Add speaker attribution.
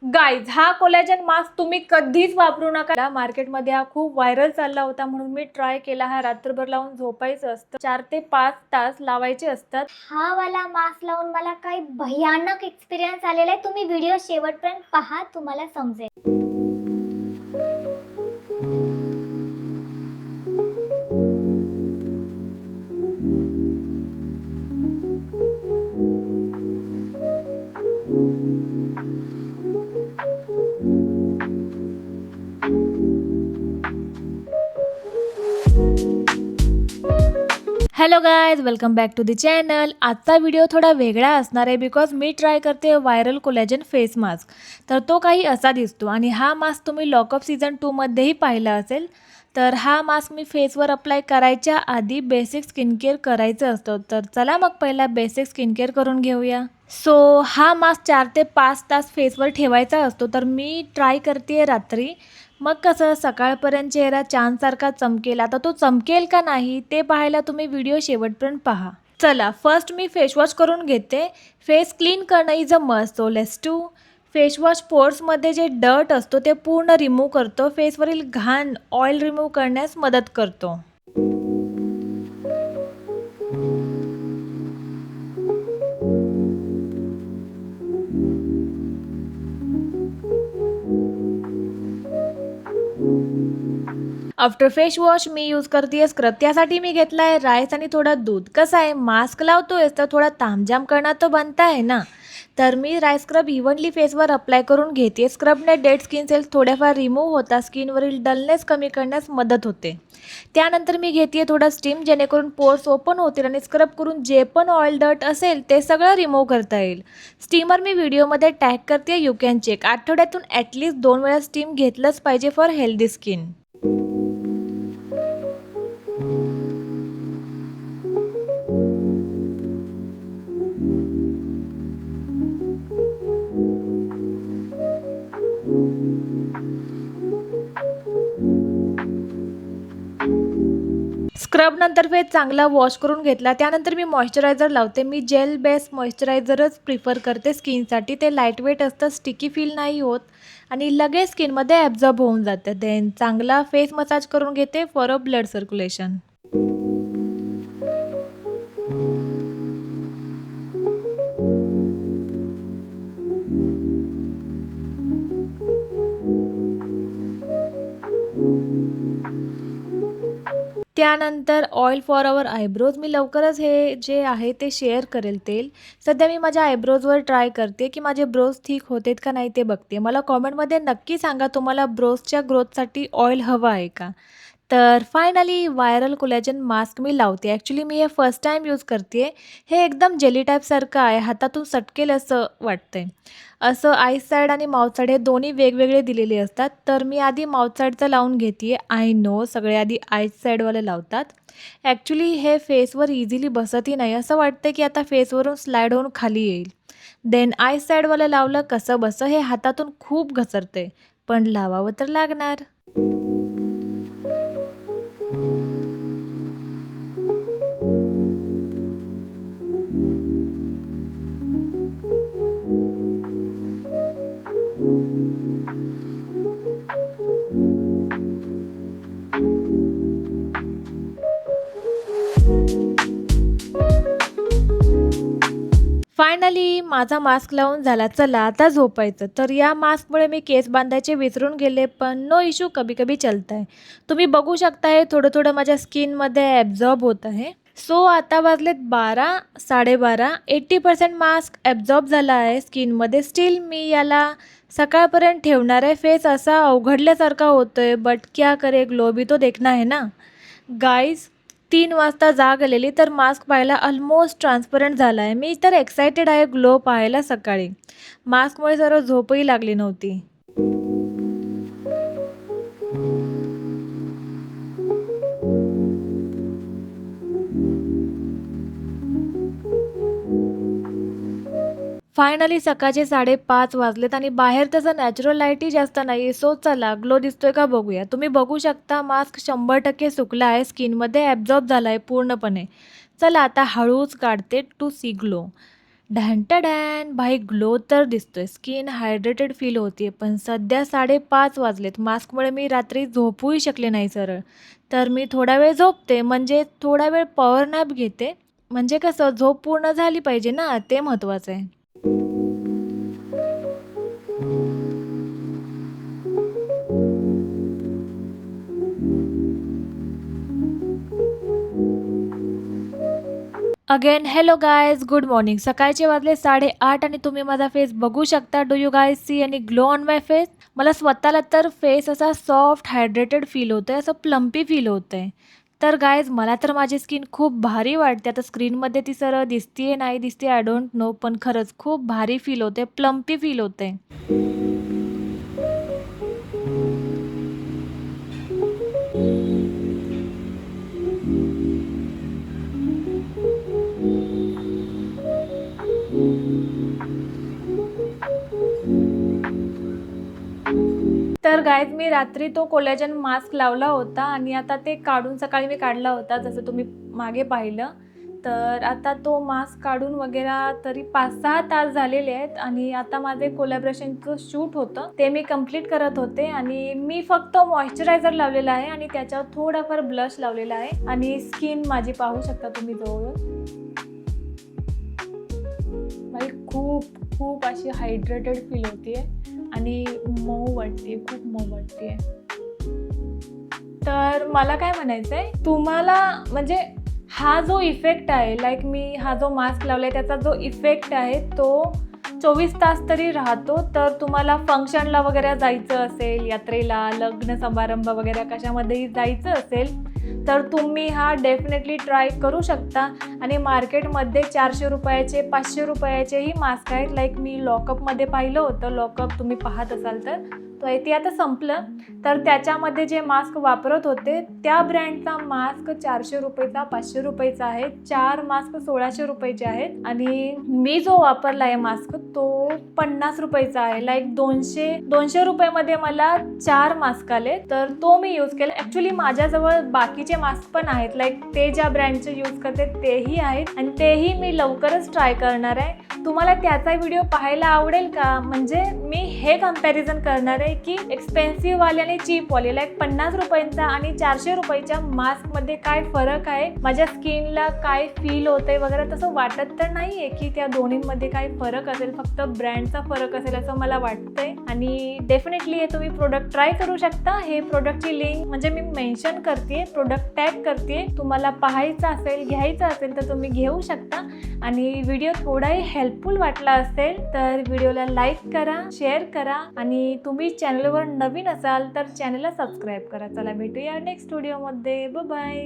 Speaker 1: Guys, हा collagen mask तुम्ही कधीच वापरू नका. मार्केटमध्ये हा खूप व्हायरल चालला होता म्हणून मी ट्राय केला. हा रात्रभर लावून झोपायचं असतं, 4 ते 5 तास लावायचे असतात.
Speaker 2: हा वाला मास्क लावून मला काही भयानक एक्सपिरियन्स आलेला आहे. तुम्ही व्हिडिओ शेवटपर्यंत पहा, तुम्हाला समजेल.
Speaker 1: Hello guys, welcome back to the channel. आजचा व्हिडिओ थोडा वेगळा असणार आहे बिकॉज मी ट्राय करते व्हायरल कोलॅजन फेस मास्क. तर तो काही असा दिसतो आणि हा मास्क तुम्ही लॉकअप सीझन 2 मध्येही पाहिला असेल. तर हा मास्क मी फेसवर अप्लाय करायच्या आधी बेसिक स्किन केअर करायचं असतं. तर चला मग पहिला बेसिक स्किन केअर करून घेऊया. सो हा मास्क 4 ते 5 तास फेसवर ठेवायचा असतो. तर मी ट्राय करते रात्री. मग कसं सकाळपर्यंत चेहरा चांदसारखा चमकेल. आता तो चमकेल का नाही ते पाहायला तुम्ही व्हिडिओ शेवटपर्यंत पहा. चला, फर्स्ट मी फेसवॉश करून घेते. फेस क्लीन करणं is a must, so let's do. Face wash पोर्समध्ये जे डर्ट असतो ते पूर्ण रिमूव्ह करतो. फेसवरील घाण ऑइल रिमूव्ह करण्यास मदत करतो. आफ्टर फेस वॉश मी यूज करते स्क्रब. त्यासाठी मी घेतला आहे राईस आणि थोडा दूध. कसं आहे, मास्क लावतोय तर थोडा तामजाम करणार तो बनता आहे ना. तर मी राईस स्क्रब इव्हनली फेसवर अप्लाय करून घेते. स्क्रबने डेड स्किन सेल्स थोड्याफार रिमूव्ह होतात. स्किनवरील डलनेस कमी करण्यास मदत होते. त्यानंतर मी घेते थोडा स्टीम, जेणेकरून पोर्स ओपन होतील आणि स्क्रब करून जे पण ऑइल डर्ट असेल ते सगळं रिमूव्ह करता येईल. स्टीमर मी व्हिडिओमध्ये टॅग करते, यू कॅन चेक. आठवड्यातून ॲटलिस्ट 2 वेळा स्टीम घेतलंच पाहिजे फॉर हेल्दी स्किन. स्क्रब नंतर फेस चांगला वॉश करून घेतला. त्यानंतर मी मॉइश्चरायझर लावते. मी जेल बेस्ड मॉइश्चरायझरच प्रिफर करते स्किनसाठी. ते लाईटवेट असतं, स्टिकी फील नाही होत आणि लगेच स्किनमध्ये ॲब्झॉर्ब होऊन जातं. देन चांगला फेस मसाज करून घेते फॉर अ ब्लड सर्क्युलेशन. त्यानंतर ऑइल फॉर आवर आयब्रोज. मी लवकरच हे जे आहे ते शेअर करेल तेल. सध्या मी माझ्या आयब्रोजवर ट्राय करते की माझे ब्रोज थिक होतेत का नाही ते बघते. मला कॉमेंटमध्ये नक्की सांगा तुम्हाला ब्रोजच्या ग्रोथसाठी ऑइल हवं आहे का. तर फायनली व्हायरल कोलॅजन मास्क मी लावते. ॲक्च्युली मी हे फर्स्ट टाईम यूज करते. हे एकदम जेली टाईपसारखं आहे, हातातून सटकेल असं वाटतंय. असं आईस साईड आणि माउथ साईड हे दोन्ही वेगवेगळे दिलेले असतात. तर मी आधी माउथ साईडचं लावून घेते. आय नो सगळे आधी आईस साईडवाले लावतात. ॲक्च्युली हे फेसवर इझिली बसतही नाही. असं वाटतं की आता फेसवरून स्लाईड होऊन खाली येईल. देन आईस साईडवालं लावलं कसं बसं, हे हातातून खूप घसरते. पण लावावं तर लागणार. फायनली माझा मास्क लावून झाला. चला आता झोपायचं. तर या मास्कमुळे मी केस बांधायचे विसरून गेले, पण नो इश्यू, कभी कभी चलता है. तुम्ही बघू शकता हे थोडं थोडं माझ्या स्किनमध्ये ॲब्झॉर्ब होत आहे. सो आता वाजलेत 12, 12:30. 80% मास्क ॲब्झॉर्ब झाला आहे स्किनमध्ये. स्टील मी याला सकाळपर्यंत ठेवणार आहे. फेस असा अवघडल्यासारखा होतोय, बट क्या करे, ग्लो भी तो देखना है ना. गाईज, 3 वाजता जाग आलेली तर मास्क पाहायला ऑलमोस्ट ट्रान्सपरंट झाला आहे. मी तर एक्सायटेड आहे ग्लो पाहायला सकाळी. मास्कमुळे जरा झोपही लागली नव्हती. फायनली सकाळचे 5:30 वाजलेत आणि बाहेर तसं नॅचरल लाईटही जास्त नाही. सो चला ग्लो दिसतोय का बघूया. तुम्ही बघू शकता मास्क 100% सुकला आहे. स्किनमध्ये ॲब्झॉर्ब झाला आहे पूर्णपणे. चला आता हळूच काढते टू सी ग्लो. ढॅन भाई ग्लो तर दिसतोय, स्किन हायड्रेटेड फील होते, पण सध्या 5:30 वाजलेत. मास्कमुळे मी रात्री झोपूही शकले नाही सरळ. तर मी थोडा वेळ झोपते, म्हणजे थोडा वेळ पॉवर नॅप घेते. म्हणजे कसं झोप पूर्ण झाली पाहिजे ना, ते महत्त्वाचं आहे. Again hello guys, good morning. सकाळचे वाजले 8:30 आणि तुम्ही माझा फेस बघू शकता. Do you guys see any glow on my face? मला स्वतःला तर फेस असा सॉफ्ट हायड्रेटेड फील होतंय, असं प्लम्पी फील होतंय. तर गायज मला तर माझी स्किन खूप भारी वाटते. आता स्क्रीनमध्ये ती सरळ दिसतीये नाही दिसते आय डोंट नो, पण खरंच खूप भारी फील होते, प्लम्पी फील होते. तर गाईज मी रात्री तो कोलॅजन मास्क लावला होता आणि आता ते काढून सकाळी मी काढला होता, जसं तुम्ही मागे पाहिलं. तर आता तो मास्क काढून वगैरे तरी 5-6 तास झालेले आहेत आणि आता माझे कोलॅबरेशनचं शूट होतं, ते मी कंप्लीट करत होते. आणि मी फक्त मॉइश्चरायझर लावलेला आहे आणि त्याच्यावर थोडाफार ब्लश लावलेला आहे. आणि स्किन माझी पाहू शकता तुम्ही जवळून, माझी खूप खूप अशी हायड्रेटेड फील होतीये आणि मऊ वाटते, खूप मऊ वाटते. तर मला काय म्हणायचं आहे तुम्हाला, म्हणजे हा जो इफेक्ट आहे, लाईक मी हा जो मास्क लावला आहे त्याचा जो इफेक्ट आहे तो 24 तास तरी राहतो. तर तुम्हाला फंक्शनला वगैरे जायचं असेल, यात्रेला, लग्न समारंभ वगैरे कशामध्येही जायचं असेल तर तुम्ही हा डेफिनेटली ट्राय करू शकता. आणि मार्केटमध्ये 400 रुपयाचे 500 रुपयाचेही मास्क आहेत. लाईक मी लॉकअपमध्ये पाहिलं होतं, लॉकअप तुम्ही पाहत असाल तर ते आता संपलं. तर त्याच्यामध्ये जे मास्क वापरत होते त्या ब्रँडचा मास्क 400 रुपयेचा 500 रुपयेचा आहे. 4 मास्क 1600 रुपयाचे आहेत आणि मी जो वापरला आहे मास्क तो 50 रुपयाचा आहे. लाईक 200 रुपयामध्ये मला 4 मास्क आले, तर तो मी यूज केला. ॲक्च्युली माझ्याजवळ बाकीचे मास्क पण आहेत, लाईक ते ज्या ब्रँडचे यूज करते तेही आहेत आणि तेही मी लवकरच ट्राय करणार आहे. तुम्हाला त्याचा व्हिडिओ पाहायला आवडेल का? म्हणजे मी हे कम्पॅरिझन करणार आहे की एक्सपेन्सिव्ह वाले आणि चीप वाले, लाईक 50 रुपयांचा आणि 400 रुपयाच्या मास्कमध्ये काय फरक आहे, माझ्या स्किनला काय फील होतंय वगैरे. तसं वाटत तर नाही आहे की त्या दोन्हींमध्ये काय फरक असेल, फक्त ब्रँडचा फरक असेल असं मला वाटतंय. आणि डेफिनेटली हे तुम्ही प्रोडक्ट ट्राय करू शकता. हे प्रोडक्टची लिंक म्हणजे मी मेन्शन करते, प्रोडक्ट टॅग करते. तुम्हाला पाहायचं असेल, घ्यायचं असेल तर तुम्ही घेऊ शकता. आणि व्हिडिओ थोडाही हेल्पफुल वाटला असेल तर व्हिडिओला लाईक करा, शेअर करा आणि तुम्ही चॅनलवर नवीन असाल तर चॅनलला सबस्क्राईब करा. चला भेटूया नेक्स्ट व्हिडिओमध्ये. Bye bye.